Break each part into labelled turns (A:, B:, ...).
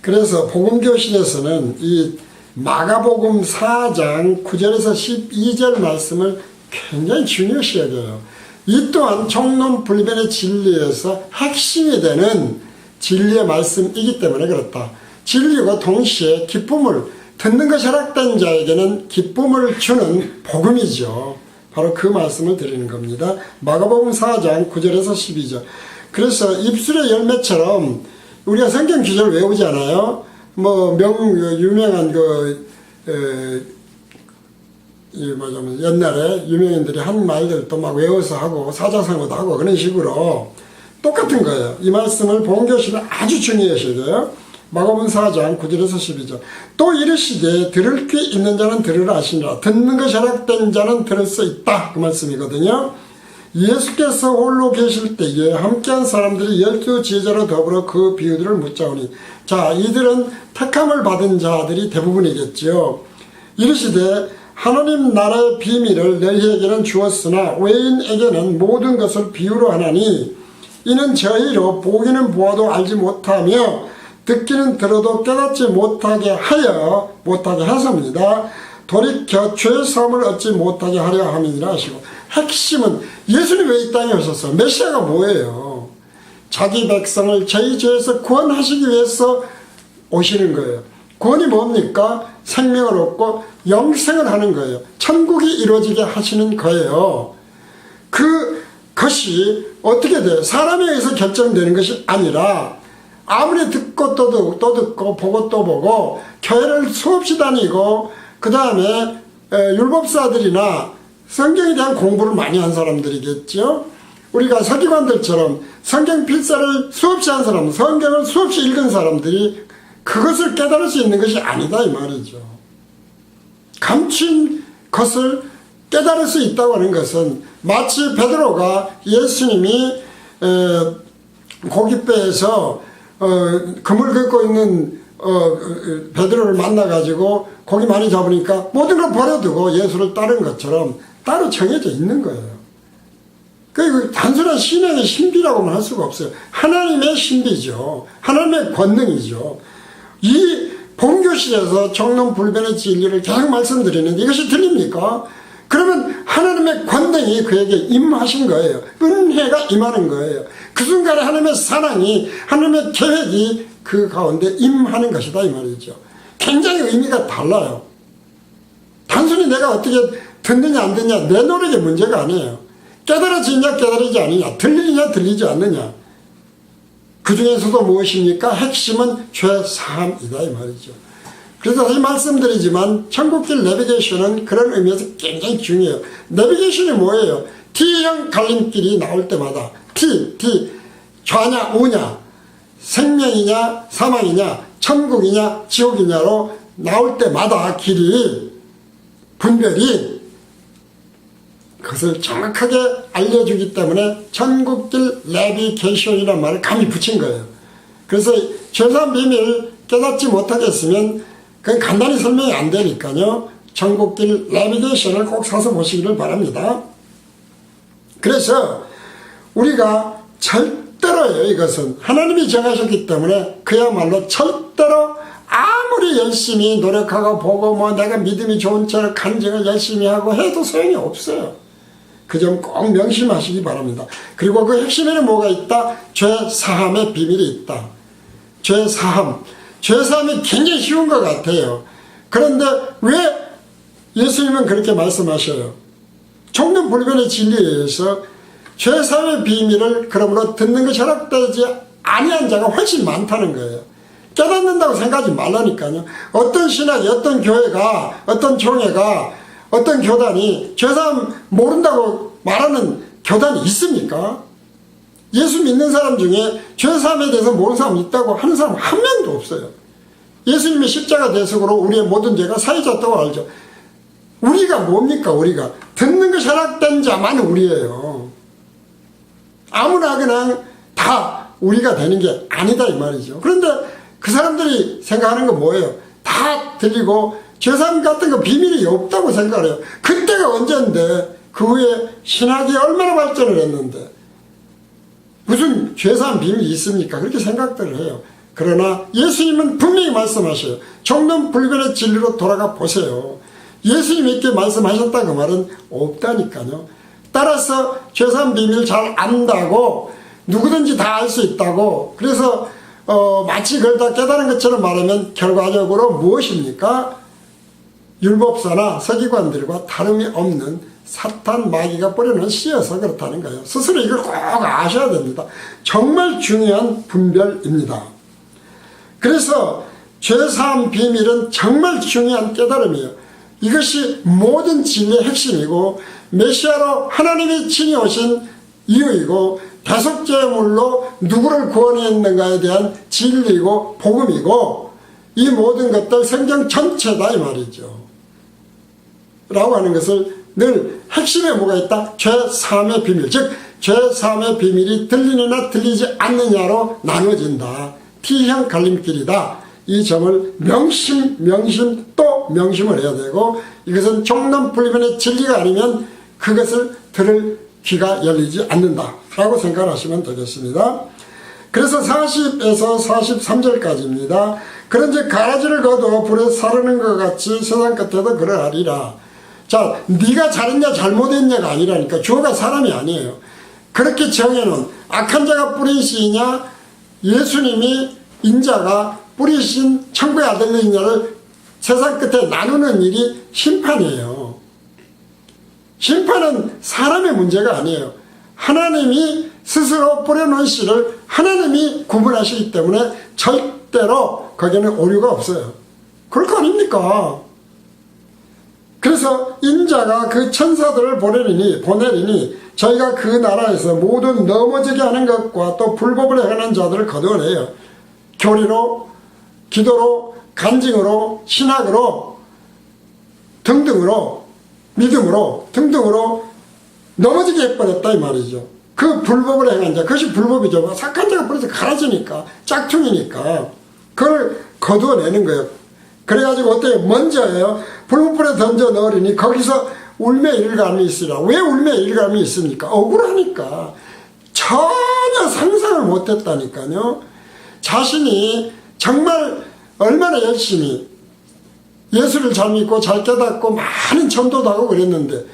A: 그래서 복음교실에서는 이 마가복음 4장 9절에서 12절 말씀을 굉장히 중요시 여겨요. 이 또한 총론불변의 진리에서 핵심이 되는 진리의 말씀이기 때문에 그렇다. 진리고 동시에 기쁨을, 듣는 것이 허락된 자에게는 기쁨을 주는 복음이죠. 바로 그 말씀을 드리는 겁니다. 마가복음 4장 9절에서 12절. 그래서 입술의 열매처럼 우리가 성경 구절 외우잖아요. 유명한 옛날에 유명인들이 한 말들도 막 외워서 하고 사자성어도 하고 그런 식으로 똑같은 거예요. 이 말씀을 본교실은 아주 중요하셔야 돼요. 마가복음 4장 9절에서 12절. 또 이르시되 들을 귀 있는 자는 들으라 하시니라. 듣는 것이 허락된 자는 들을 수 있다. 그 말씀이거든요. 예수께서 홀로 계실 때에 함께한 사람들이 12 제자로 더불어 그 비유들을 묻자오니. 자, 이들은 택함을 받은 자들이 대부분이겠죠. 이르시되 하나님 나라의 비밀을 너희에게는 주었으나 외인에게는 모든 것을 비유로 하나니 이는 저희로 보기는 보아도 알지 못하며 듣기는 들어도 깨닫지 못하게 하였습니다. 돌이켜 죄의 사함을 얻지 못하게 하려 함이니라 하시고. 핵심은 예수님 왜 이 땅에 오셨어요? 메시아가 뭐예요? 자기 백성을 저희 죄에서 구원하시기 위해서 오시는 거예요. 구원이 뭡니까? 생명을 얻고 영생을 하는 거예요. 천국이 이루어지게 하시는 거예요. 그것이 어떻게 돼요? 사람에 의해서 결정되는 것이 아니라 아무리 듣고 또 듣고 보고 또 보고 교회를 수없이 다니고 그 다음에 율법사들이나 성경에 대한 공부를 많이 한 사람들이겠죠. 우리가 서기관들처럼 성경 필사를 수없이 한 사람, 성경을 수없이 읽은 사람들이 그것을 깨달을 수 있는 것이 아니다 이 말이죠. 감춘 것을 깨달을 수 있다고 하는 것은 마치 베드로가 예수님이 고깃배에서 그물 긁고 있는 베드로를 만나가지고 고기 많이 잡으니까 모든 걸 버려두고 예수를 따른 것처럼 따로 정해져 있는 거예요. 그 단순한 신앙의 신비라고만 할 수가 없어요. 하나님의 신비죠. 하나님의 권능이죠. 이 본교실에서 총론불변의 진리를 계속 말씀드리는데 이것이 들립니까? 그러면 하나님의 권능이 그에게 임하신 거예요. 은혜가 임하는 거예요. 그 순간에 하나님의 사랑이, 하나님의 계획이 그 가운데 임하는 것이다 이 말이죠. 굉장히 의미가 달라요. 단순히 내가 어떻게 듣느냐 안 듣느냐 내 노력의 문제가 아니에요. 깨달아지냐 깨달아지지 않느냐, 들리냐 들리지 않느냐. 그 중에서도 무엇입니까? 핵심은 죄사함이다 이 말이죠. 그래서 다시 말씀드리지만 천국길 내비게이션은 그런 의미에서 굉장히 중요해요. 내비게이션이 뭐예요? T형 갈림길이 나올 때마다 T 좌냐 우냐, 생명이냐 사망이냐, 천국이냐 지옥이냐로 나올 때마다 길이 분별이 그것을 정확하게 알려주기 때문에 천국길 내비게이션이라는 말을 감히 붙인 거예요. 그래서 죄사함 비밀 깨닫지 못하겠으면 그건 간단히 설명이 안 되니까요. 천국길 내비게이션을 꼭 사서 보시기를 바랍니다. 그래서 우리가 절대로요, 이것은 하나님이 정하셨기 때문에 그야말로 절대로 아무리 열심히 노력하고 보고 내가 믿음이 좋은 척 간증을 열심히 하고 해도 소용이 없어요. 그 점 꼭 명심하시기 바랍니다. 그리고 그 핵심에는 뭐가 있다? 죄사함의 비밀이 있다. 죄사함이 굉장히 쉬운 것 같아요. 그런데 왜 예수님은 그렇게 말씀하셔요? 총론불변의 진리에 의해서 죄사함의 비밀을 그러므로 듣는 것이 허락되지 아니한 자가 훨씬 많다는 거예요. 깨닫는다고 생각하지 말라니까요. 어떤 신학이, 어떤 교회가, 어떤 종회가, 어떤 교단이 죄사함 모른다고 말하는 교단이 있습니까? 예수 믿는 사람 중에 죄사함에 대해서 모르는 사람 있다고 하는 사람 한 명도 없어요. 예수님의 십자가 대속으로 우리의 모든 죄가 사해졌다고 알죠. 우리가 뭡니까? 우리가 듣는 것이 허락된 자만 우리예요. 아무나 그냥 다 우리가 되는 게 아니다 이 말이죠. 그런데 그 사람들이 생각하는 건 뭐예요? 다 들리고 죄사함 같은 거 비밀이 없다고 생각해요. 그때가 언제인데 그 후에 신학이 얼마나 발전을 했는데 무슨 죄사함 비밀이 있습니까? 그렇게 생각들을 해요. 그러나 예수님은 분명히 말씀하셔요. 총론불변의 진리로 돌아가 보세요. 예수님께 말씀하셨다 그 말은 없다니까요. 따라서 죄사함 비밀 잘 안다고 누구든지 다 알 수 있다고 그래서 마치 그걸 다 깨달은 것처럼 말하면 결과적으로 무엇입니까? 율법사나 서기관들과 다름이 없는 사탄 마귀가 뿌려놓은 씨여서 그렇다는 거예요. 스스로 이걸 꼭 아셔야 됩니다. 정말 중요한 분별입니다. 그래서 죄사함 비밀은 정말 중요한 깨달음이에요. 이것이 모든 진리의 핵심이고 메시아로 하나님이 친히 오신 이유이고 대속죄물로 누구를 구원했는가에 대한 진리이고 복음이고 이 모든 것들 성경 전체다 이 말이죠. 라고 하는 것을 늘 핵심에 뭐가 있다? 죄사함의 비밀, 즉 죄사함의 비밀이 들리느냐 들리지 않느냐로 나눠진다. T형 갈림길이다. 이 점을 명심 또 명심을 해야 되고 이것은 총론불변의 진리가 아니면 그것을 들을 귀가 열리지 않는다 라고 생각하시면 되겠습니다. 그래서 40에서 43절까지입니다. 그런즉 가라지를 거두어 불에 사르는 것 같이 세상 끝에도 그러하리라. 자, 네가 잘했냐 잘못했냐가 아니라니까. 주어가 사람이 아니에요. 그렇게 정해놓은 악한 자가 뿌린 씨이냐 예수님이 인자가 뿌리신 천국의 아들이냐를 세상 끝에 나누는 일이 심판이에요. 심판은 사람의 문제가 아니에요. 하나님이 스스로 뿌려놓은 씨를 하나님이 구분하시기 때문에 절대로 거기에는 오류가 없어요. 그럴 거 아닙니까? 그래서 인자가 그 천사들을 보내리니 저희가 그 나라에서 모든 넘어지게 하는 것과 또 불법을 행하는 자들을 거두어내요. 교리로, 기도로, 간증으로, 신학으로 등등으로 믿음으로 등등으로 넘어지게 해버렸다 이 말이죠. 그 불법을 행한 자, 그것이 불법이죠. 착한 자가 벌써 가라지니까 짝퉁이니까 그걸 거두어내는 거예요. 그래가지고 어때요? 먼저요 불법불에 던져 넣으리니 거기서 울며 일감이 있으라. 왜 울며 일감이 있습니까? 억울하니까. 전혀 상상을 못했다니까요. 자신이 정말 얼마나 열심히 예수를 잘 믿고 잘 깨닫고 많은 전도도 하고 그랬는데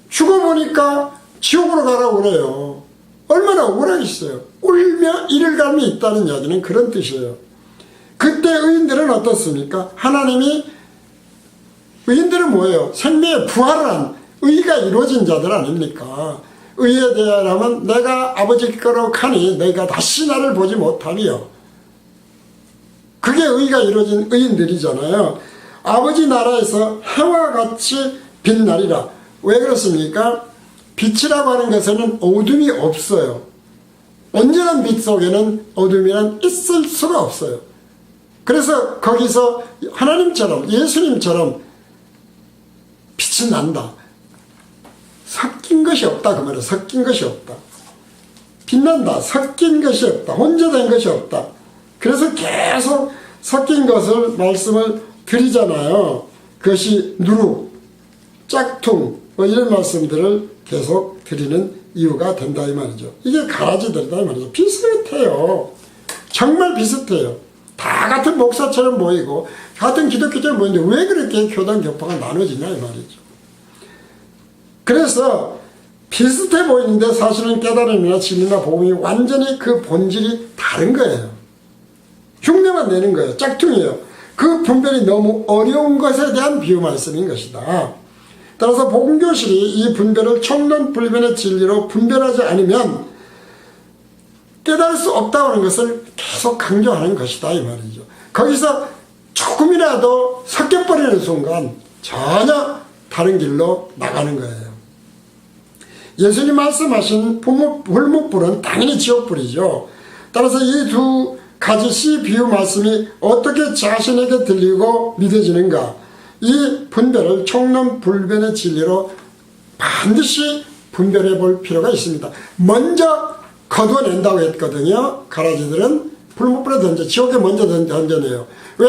A: 죽어보니까 지옥으로 가라고 그래요. 얼마나 억울하겠어요. 울며 이를 감이 있다는 이야기는 그런 뜻이에요. 그때 의인들은 어떻습니까? 의인들은 뭐예요? 생명의 부활한 의가 이루어진 자들 아닙니까? 의에 대하여는 내가 아버지 거로 가니 너희가 다시 나를 보지 못하며 그게 의가 이루어진 의인들이잖아요. 아버지 나라에서 해와 같이 빛나리라. 왜 그렇습니까? 빛이라고 하는 것에는 어둠이 없어요. 온전한 빛 속에는 어둠이란 있을 수가 없어요. 그래서 거기서 하나님처럼 예수님처럼 빛이 난다. 섞인 것이 없다 그 말이에요. 섞인 것이 없다. 빛난다. 섞인 것이 없다. 혼자된 것이 없다. 그래서 계속 섞인 것을 말씀을 드리잖아요. 그것이 누룩, 짝퉁 뭐 이런 말씀들을 계속 드리는 이유가 된다 이 말이죠. 이게 가라지들이다 이 말이죠. 비슷해요. 정말 비슷해요. 다 같은 목사처럼 보이고 같은 기독교처럼 보이는데 왜 그렇게 교단 교파가 나눠지냐 이 말이죠. 그래서 비슷해 보이는데 사실은 깨달음이나 진리나 복음이 완전히 그 본질이 다른 거예요. 흉내만 내는 거예요. 짝퉁이에요. 그 분별이 너무 어려운 것에 대한 비유 말씀인 것이다. 따라서 복음교실이 이 분별을 총론불변의 진리로 분별하지 않으면 깨달을 수 없다고 하는 것을 계속 강조하는 것이다 이 말이죠. 거기서 조금이라도 섞여버리는 순간 전혀 다른 길로 나가는 거예요. 예수님 말씀하신 불목불은 당연히 지옥불이죠. 따라서 이 두 가지 씨 비유 말씀이 어떻게 자신에게 들리고 믿어지는가, 이 분별을 총론불변의 진리로 반드시 분별해 볼 필요가 있습니다. 먼저 거두어낸다고 했거든요. 가라지들은 불목불에 던져 지옥에 먼저 던져내요. 왜?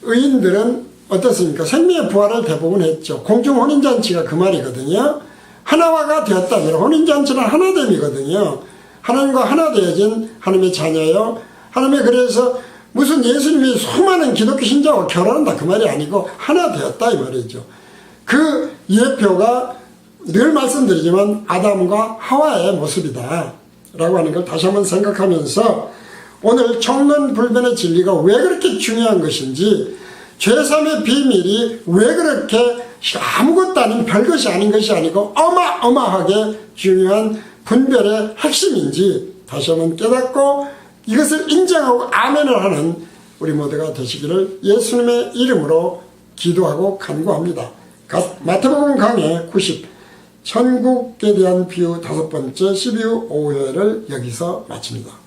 A: 의인들은 어떻습니까? 생명의 부활을 대부분 했죠. 공중혼인잔치가 그 말이거든요. 하나화가 되었다면 혼인잔치는 하나됨이거든요. 하나님과 하나 되어진 하나님의 자녀요. 하나님의 그래서 무슨 예수님이 수많은 기독교 신자와 결혼한다 그 말이 아니고 하나 되었다 이 말이죠. 그 예표가 늘 말씀드리지만 아담과 하와의 모습이다 라고 하는 걸 다시 한번 생각하면서 오늘 청론불변의 진리가 왜 그렇게 중요한 것인지, 죄삼의 비밀이 왜 그렇게 아무것도 아닌 별것이 아닌 것이 아니고 어마어마하게 중요한 분별의 핵심인지 다시 한번 깨닫고 이것을 인정하고 아멘을 하는 우리 모두가 되시기를 예수님의 이름으로 기도하고 간구합니다. 마태복음 강해 90 천국에 대한 비유 5번째 12hu 5회를 여기서 마칩니다.